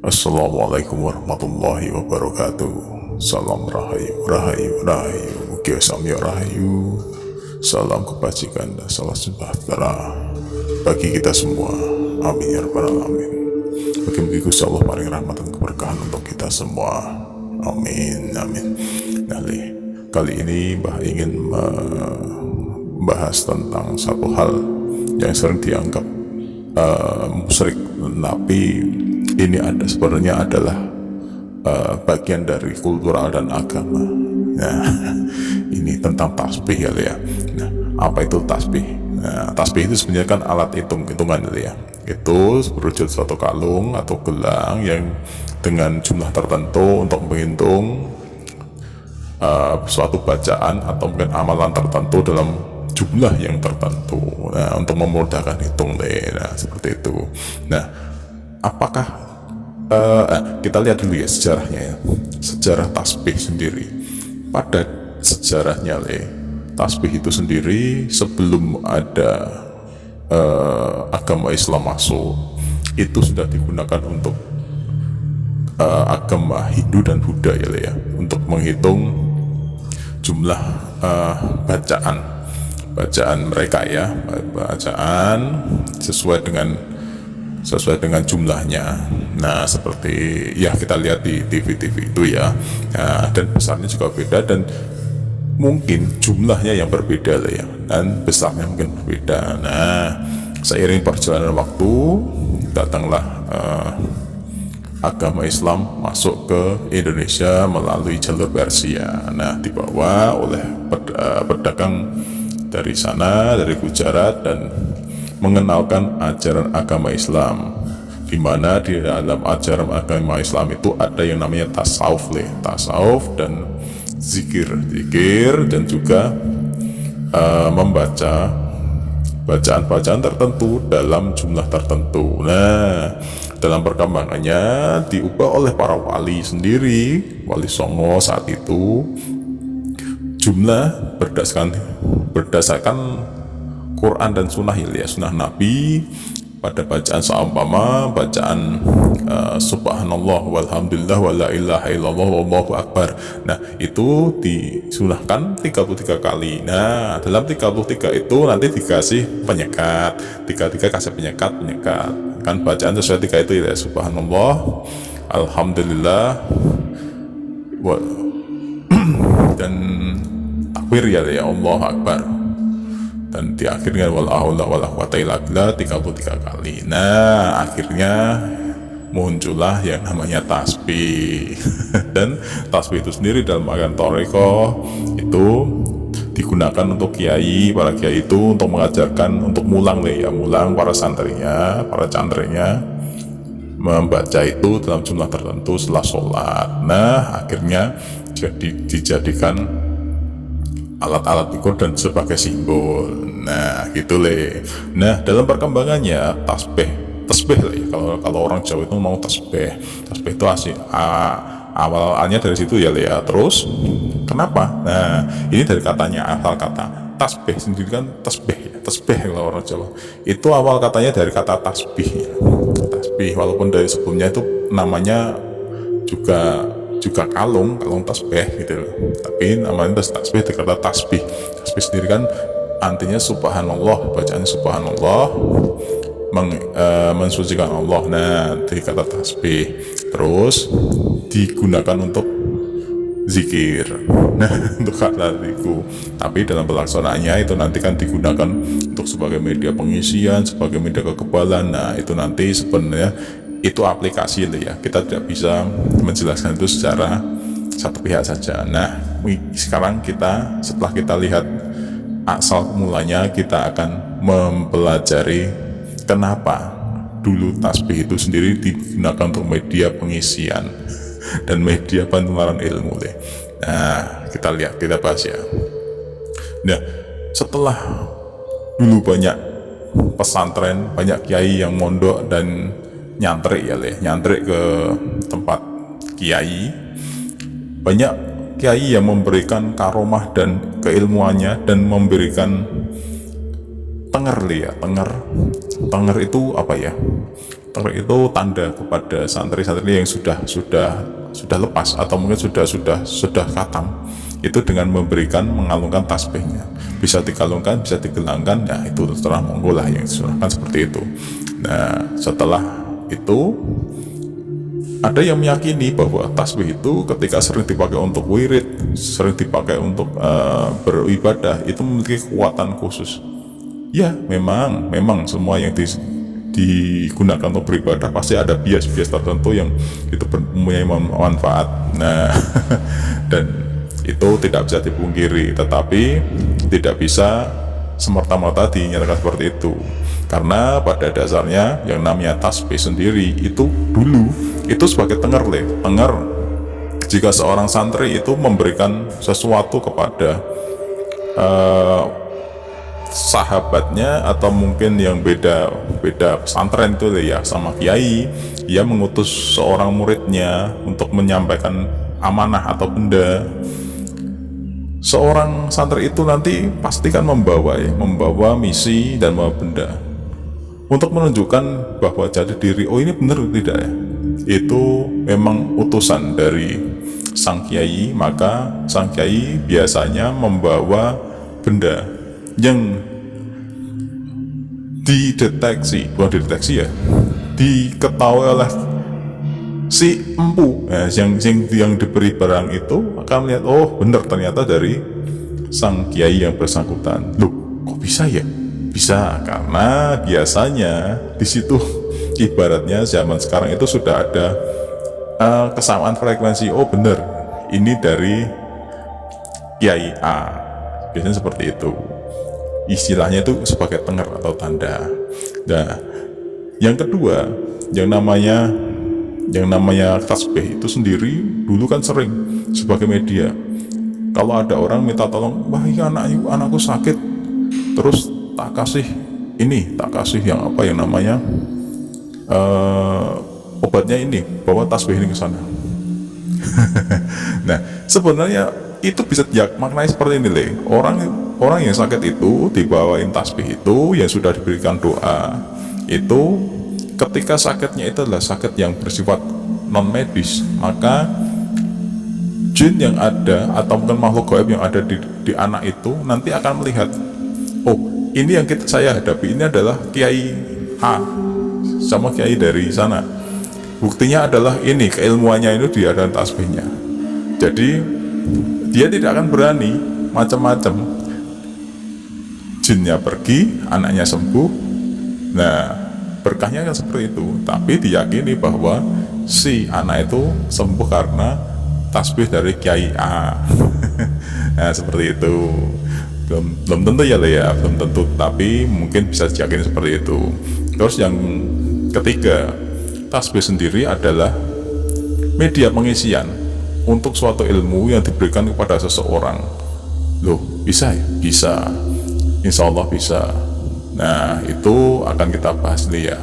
Assalamualaikum warahmatullahi wabarakatuh. Salam rahayu, rahayu, rahayu, mugia samya rahayu. Salam kebajikan dan salam sejahtera bagi kita semua. Amin ya rabbal alamin. Mugi-mugi Gusti Allah paring rahmat dan keberkahan untuk kita semua. Amin, amin. Nah, kali ini Mbah ingin membahas tentang satu hal yang sering dianggap musyrik, tapi ini sebenarnya adalah bagian dari kultural dan agama. Nah, ini tentang tasbih ya. Nah, apa itu tasbih? Nah, tasbih itu sebenarnya kan alat hitungan ya. Itu berwujud suatu kalung atau gelang yang dengan jumlah tertentu untuk menghitung suatu bacaan atau mungkin amalan tertentu dalam jumlah yang tertentu. Nah, untuk memudahkan hitung nah seperti itu. Nah, apakah kita lihat dulu ya sejarahnya ya. Sejarah tasbih sendiri. Pada sejarahnya tasbih itu sendiri sebelum ada agama Islam masuk, itu sudah digunakan untuk agama Hindu dan Buddha ya, untuk menghitung jumlah bacaan mereka ya, bacaan sesuai dengan jumlahnya. Nah, seperti ya kita lihat di TV-TV itu ya. Nah, dan besarnya juga beda dan mungkin jumlahnya yang berbeda ya, dan besarnya mungkin berbeda. Nah, seiring perjalanan waktu datanglah agama Islam masuk ke Indonesia melalui jalur Persia. Nah, dibawa oleh pedagang dari sana, dari Gujarat, dan mengenalkan ajaran agama Islam, di mana di dalam ajaran agama Islam itu ada yang namanya tasawuf dan zikir dan juga membaca bacaan-bacaan tertentu dalam jumlah tertentu. Nah, dalam perkembangannya diubah oleh para wali sendiri, wali Songo saat itu, jumlah berdasarkan Quran dan Sunnah ya, Sunnah Nabi. Pada bacaan seumpama bacaan subhanallah walhamdulillah wala ilaha illallah wallahu akbar. Nah, itu disunahkan 33 kali. Nah, dalam 33 itu nanti dikasih penyekat. 33 kasih penyekat. Kan bacaan sesuai 3 itu ya, subhanallah, alhamdulillah, dan takbir ya Allah akbar. Dan di akhirnya wala haula wala quwata illa billah 33 kali. Nah, akhirnya muncullah yang namanya tasbih. Dan tasbih itu sendiri dalam ajaran Thariqah itu digunakan untuk para kiai itu untuk mengajarkan, untuk mulang para santrinya, para cantrinya membaca itu dalam jumlah tertentu setelah sholat. Nah, akhirnya dijadikan alat-alat pikul dan sebagai simbol. Nah, gitu Nah, dalam perkembangannya tasbih kalau orang Jawa itu mau tasbih itu awalnya dari situ ya Terus kenapa? Nah, ini dari katanya, asal kata tasbih sendiri kan tasbih kalau orang Jawa itu awal katanya dari kata tasbih, walaupun dari sebelumnya itu namanya juga kalung tasbih gitu loh. Tapi namanya tasbih dikata tasbih sendiri kan artinya subhanallah, bacaannya subhanallah, mensucikan Allah. Nah, dikata tasbih, terus digunakan untuk zikir. Nah, untuk kata itu, tapi dalam pelaksanaannya itu nanti kan digunakan untuk sebagai media pengisian, sebagai media kekebalan. Nah, itu nanti sebenarnya itu aplikasi ya, kita tidak bisa menjelaskan itu secara satu pihak saja. Nah, sekarang setelah kita lihat asal mulanya, kita akan mempelajari kenapa dulu tasbih itu sendiri digunakan untuk media pengisian dan media penularan ilmu Nah, kita bahas ya. Nah, setelah dulu banyak pesantren, banyak kiai yang mondok dan nyantrik ke tempat kiai, banyak kiai yang memberikan karomah dan keilmuannya dan memberikan tenger itu apa ya, Tengrik itu tanda kepada santri-santri yang sudah lepas atau mungkin sudah khatam, itu dengan mengalungkan tasbihnya. Bisa dikalungkan, bisa digelangkan, ya itu terserah monggo lah, yang disunahkan seperti itu. Nah, setelah itu ada yang meyakini bahwa tasbih itu ketika sering dipakai untuk wirid, sering dipakai untuk beribadah, itu memiliki kekuatan khusus. Ya, memang semua yang digunakan untuk beribadah pasti ada bias-bias tertentu yang itu mempunyai manfaat. Nah, dan itu tidak bisa dipungkiri, tetapi tidak bisa semerta-merta dinyatakan seperti itu, karena pada dasarnya yang namanya tasbih sendiri itu dulu itu sebagai tenger jika seorang santri itu memberikan sesuatu kepada sahabatnya atau mungkin yang beda pesantren itu ya sama kiai, dia mengutus seorang muridnya untuk menyampaikan amanah atau benda. Seorang santri itu nanti pastikan membawa misi dan membawa benda untuk menunjukkan bahwa jati diri, oh ini benar tidak ya, itu memang utusan dari sang kiai. Maka sang kiai biasanya membawa benda yang diketahui oleh si empu, yang diberi barang itu akan melihat, oh benar ternyata dari sang kiai yang bersangkutan. Loh, kok bisa ya? Bisa karena biasanya di situ ibaratnya zaman sekarang itu sudah ada kesamaan frekuensi. Oh benar, ini dari kiai A, biasanya seperti itu. Istilahnya itu sebagai tenger atau tanda. Nah, yang kedua, yang namanya tasbih itu sendiri dulu kan sering sebagai media. Kalau ada orang minta tolong, wah iya anakku sakit, terus tak kasih yang namanya obatnya ini, bawa tasbih ini ke sana. Nah, sebenarnya itu bisa maknanya seperti ini, orang yang sakit itu dibawain tasbih itu yang sudah diberikan doa. Itu ketika sakitnya itu adalah sakit yang bersifat non medis, maka jin yang ada atau mungkin makhluk gaib yang ada di anak itu nanti akan melihat, oh ini yang saya hadapi ini adalah kiai A sama kiai dari sana. Buktinya adalah ini, keilmuannya itu di dalam tasbihnya. Jadi dia tidak akan berani macam-macam. Jinnya pergi, anaknya sembuh. Nah, berkahnya kan seperti itu. Tapi diyakini bahwa si anak itu sembuh karena tasbih dari kiai A. Nah, seperti itu. Belum tentu ya belum tentu, tapi mungkin bisa diyakini seperti itu. Terus yang ketiga, tasbih sendiri adalah media pengisian untuk suatu ilmu yang diberikan kepada seseorang. Loh, bisa ya? Bisa. Insya Allah bisa. Nah, itu akan kita bahas nih ya.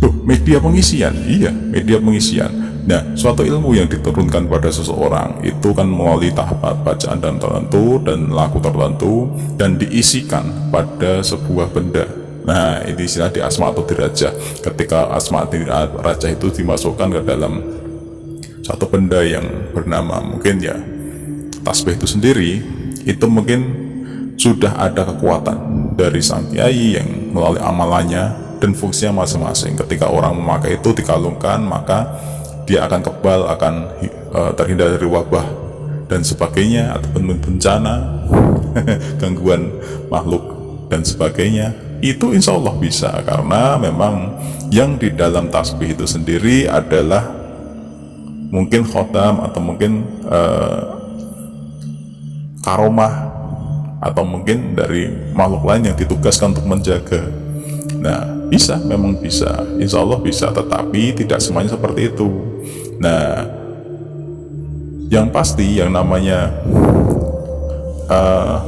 Loh, media pengisian? Iya, media pengisian. Nah, suatu ilmu yang diturunkan pada seseorang itu kan melalui tahap bacaan dan tertentu dan laku tertentu dan diisikan pada sebuah benda. Nah, ini istilah di asma atau dirajah. Ketika asma atau dirajah itu dimasukkan ke dalam satu benda yang bernama mungkin ya tasbih itu sendiri, itu mungkin sudah ada kekuatan dari sang kiai yang melalui amalannya dan fungsinya masing-masing. Ketika orang memakai itu dikalungkan, maka dia akan kebal, akan terhindar dari wabah dan sebagainya, ataupun bencana, gangguan makhluk dan sebagainya. Itu insya Allah bisa, karena memang yang di dalam tasbih itu sendiri adalah mungkin khotam atau mungkin karomah atau mungkin dari makhluk lain yang ditugaskan untuk menjaga. Nah, bisa, memang bisa, insya Allah bisa, tetapi tidak semuanya seperti itu. Nah, yang pasti yang namanya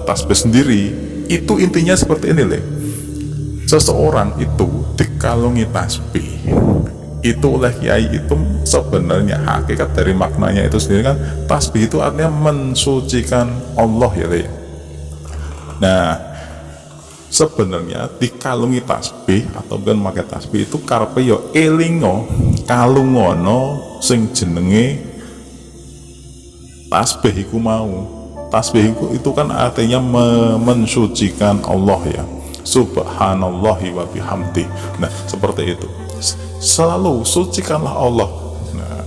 tasbih sendiri itu intinya seperti ini seseorang itu dikalungi tasbih itu oleh kiai, itu sebenarnya hakikat dari maknanya itu sendiri kan, tasbih itu artinya mensucikan Allah ya. Nah, sebenarnya dikalungi tasbih atau kan pakai tasbih itu karepe yo elingo kalungono sing jenenge tasbih iku mau. Tasbih itu kan artinya mensucikan Allah ya, subhanallahi wa bihamdi. Nah seperti itu, selalu sucikanlah Allah. Nah,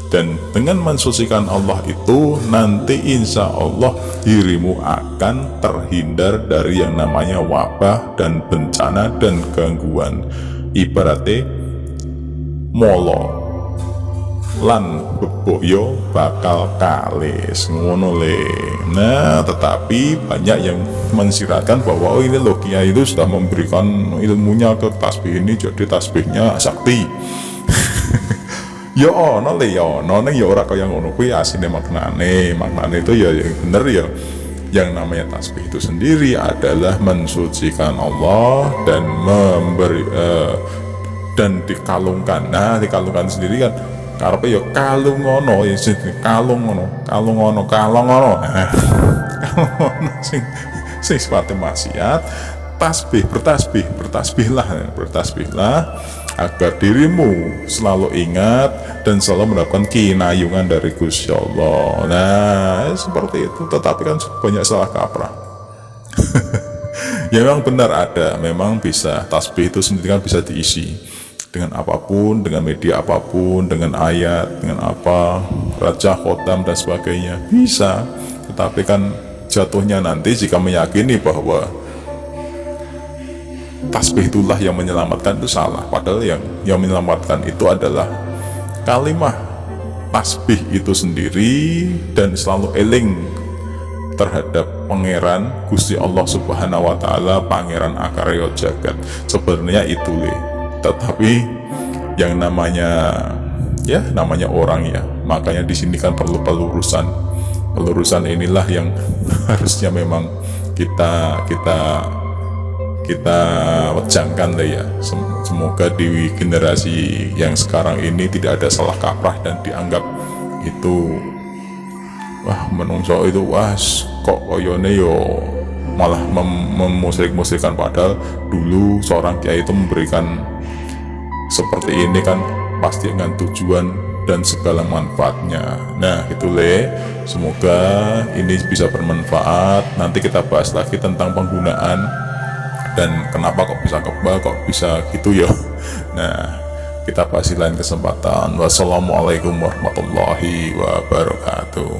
dan dengan mensucikan Allah itu nanti insya Allah dirimu akan terhindar dari yang namanya wabah dan bencana dan gangguan. Ibaratnya molo lan beboyo bakal kalis ngono le. Nah tetapi banyak yang mensiratkan bahwa ini loh kiai itu sudah memberikan ilmunya ke tasbih ini, jadi tasbihnya sakti. Ya ono le, ya ono ning ya ora kaya ngono kuwi asine maknane itu ya yang bener ya. Yang namanya tasbih itu sendiri adalah mensucikan Allah dan memberi dan dikalungkan. Nah dikalungkan sendiri kan karepe ya kalungono ya kalungono kalungono sing sepatu maksiat. Bertasbihlah agar dirimu selalu ingat dan selalu mendapatkan kinayungan dari Gusti Allah. Nah seperti itu. Tetapi kan banyak salah kaprah. Ya memang benar ada, memang bisa tasbih itu sendiri kan bisa diisi dengan apapun, dengan media apapun, dengan ayat, dengan apa, raja, khotam dan sebagainya bisa. Tetapi kan jatuhnya nanti jika meyakini bahwa tasbih itulah yang menyelamatkan, itu salah. Padahal yang menyelamatkan itu adalah kalimah tasbih itu sendiri dan selalu eling terhadap pangeran Gusti Allah Subhanahu wa taala, pangeran akarya jagat. Sebenarnya itu le. Tetapi yang namanya orang ya, makanya di sini kan perlu pelurusan inilah yang harusnya memang kita wejangkan lah ya. Semoga di generasi yang sekarang ini tidak ada salah kaprah dan dianggap itu menungso itu kok koyone yo malah memusrik-musrikan, padahal dulu seorang kiai itu memberikan seperti ini kan pasti dengan tujuan dan segala manfaatnya. Nah itu le, semoga ini bisa bermanfaat. Nanti kita bahas lagi tentang penggunaan dan kenapa kok bisa kebal, kok bisa gitu ya. Nah kita bahas di lain kesempatan. Wassalamualaikum warahmatullahi wabarakatuh.